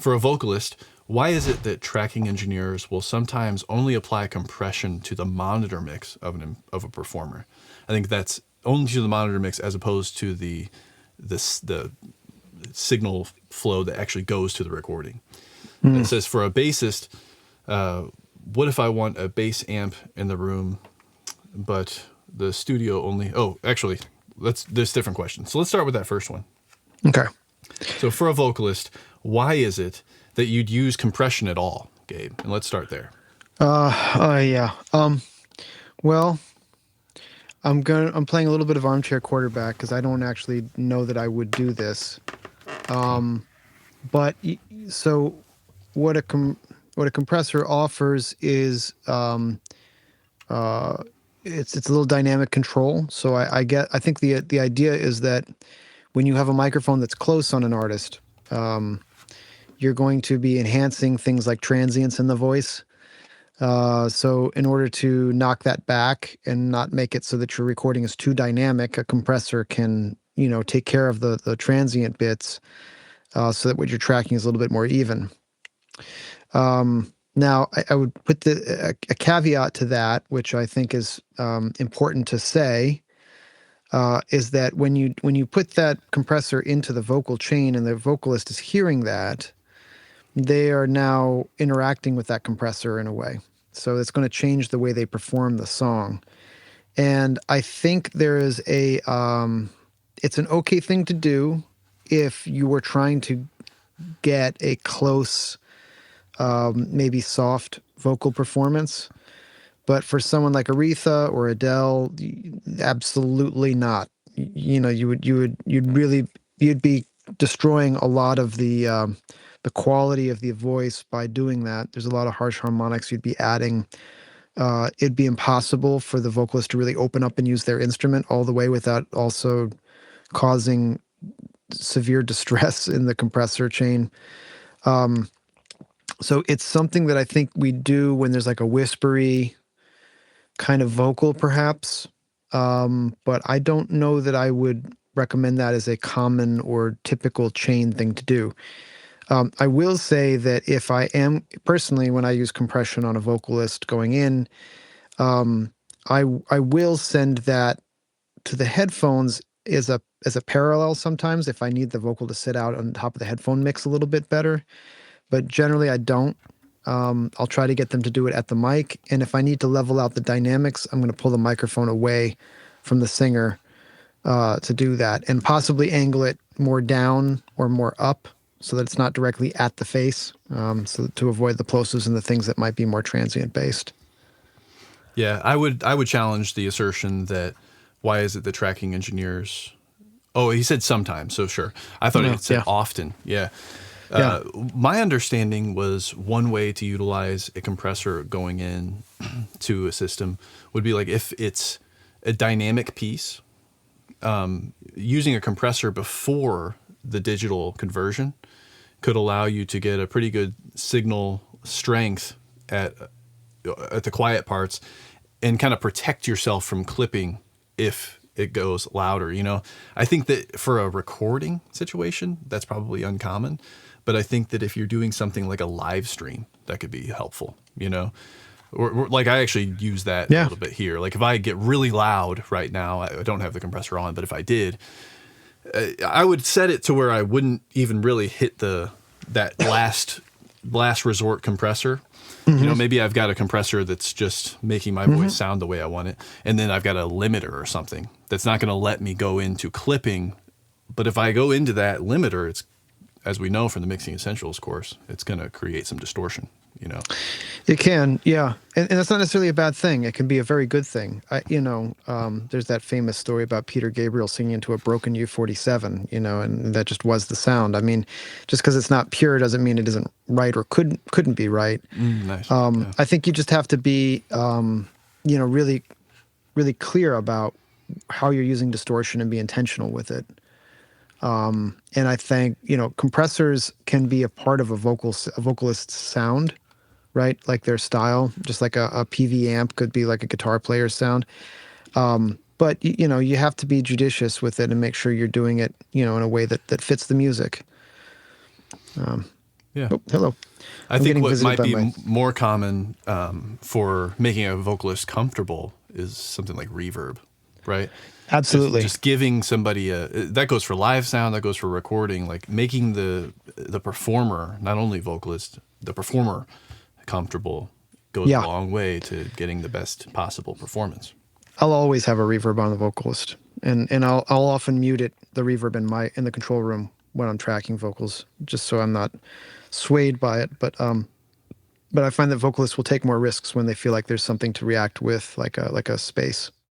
for a vocalist, why is it that tracking engineers will sometimes only apply compression to the monitor mix of a performer? I think that's only to the monitor mix as opposed to the signal flow that actually goes to the recording. It says for a bassist, what if I want a bass amp in the room, but the studio only... Oh, actually, there's different questions. So let's start with that first one. Okay. So for a vocalist, why is it that you'd use compression at all, Gabe? And let's start there. Yeah. Well, I'm playing a little bit of armchair quarterback because I don't actually know that I would do this. But so what a compressor offers is it's a little dynamic control. So I think the idea is that when you have a microphone that's close on an artist, you're going to be enhancing things like transients in the voice. So in order to knock that back and not make it so that your recording is too dynamic, a compressor can, take care of the transient bits so that what you're tracking is a little bit more even. Now, I would put a caveat to that, which I think is important to say, is that when you put that compressor into the vocal chain and the vocalist is hearing that, they are now interacting with that compressor in a way. So it's going to change the way they perform the song. And I think there is it's an okay thing to do if you were trying to get a close, maybe soft vocal performance. But for someone like Aretha or Adele, absolutely not. You'd be destroying a lot of the quality of the voice by doing that. There's a lot of harsh harmonics you'd be adding. It'd be impossible for the vocalist to really open up and use their instrument all the way without also causing severe distress in the compressor chain. So it's something that I think we do when there's like a whispery kind of vocal, perhaps. But I don't know that I would recommend that as a common or typical chain thing to do. I will say that if I am personally, when I use compression on a vocalist going in, I will send that to the headphones as a parallel sometimes if I need the vocal to sit out on top of the headphone mix a little bit better. But generally I don't. I'll try to get them to do it at the mic. And if I need to level out the dynamics, I'm going to pull the microphone away from the singer to do that, and possibly angle it more down or more up so that it's not directly at the face, so to avoid the plosives and the things that might be more transient based. Yeah, I would challenge the assertion that why is it the tracking engineers... Oh, he said sometimes, so sure. I thought he said often. Yeah. My understanding was one way to utilize a compressor going in to a system would be like if it's a dynamic piece, using a compressor before the digital conversion could allow you to get a pretty good signal strength at the quiet parts and kind of protect yourself from clipping if it goes louder. I think that for a recording situation, that's probably uncommon. But I think that if you're doing something like a live stream, that could be helpful, Or like I actually use that a little bit here. Like if I get really loud right now, I don't have the compressor on, but if I did, I would set it to where I wouldn't even really hit that last resort compressor. Mm-hmm. Maybe I've got a compressor that's just making my voice sound the way I want it. And then I've got a limiter or something that's not going to let me go into clipping. But if I go into that limiter, it's, as we know from the Mixing Essentials course, it's going to create some distortion, It can, yeah. And that's not necessarily a bad thing. It can be a very good thing. There's that famous story about Peter Gabriel singing into a broken U-47, and that just was the sound. I mean, just because it's not pure doesn't mean it isn't right or couldn't be right. Nice. I think you just have to be, really, really clear about how you're using distortion and be intentional with it. And I think, compressors can be a part of a vocalist's sound, right? Like their style, just like a PV amp could be like a guitar player's sound. But, you have to be judicious with it and make sure you're doing it, in a way that fits the music. Yeah. Oh, hello. I I'm think getting what visited might by be my. more common for making a vocalist comfortable is something like reverb, right? Absolutely. Just giving somebody that goes for live sound, that goes for recording, like making the performer, not only vocalist, the performer comfortable goes a Yeah. long way to getting the best possible performance. I'll always have a reverb on the vocalist, and I'll often mute the reverb in the control room when I'm tracking vocals, just so I'm not swayed by it. But I find that vocalists will take more risks when they feel like there's something to react with, like a space.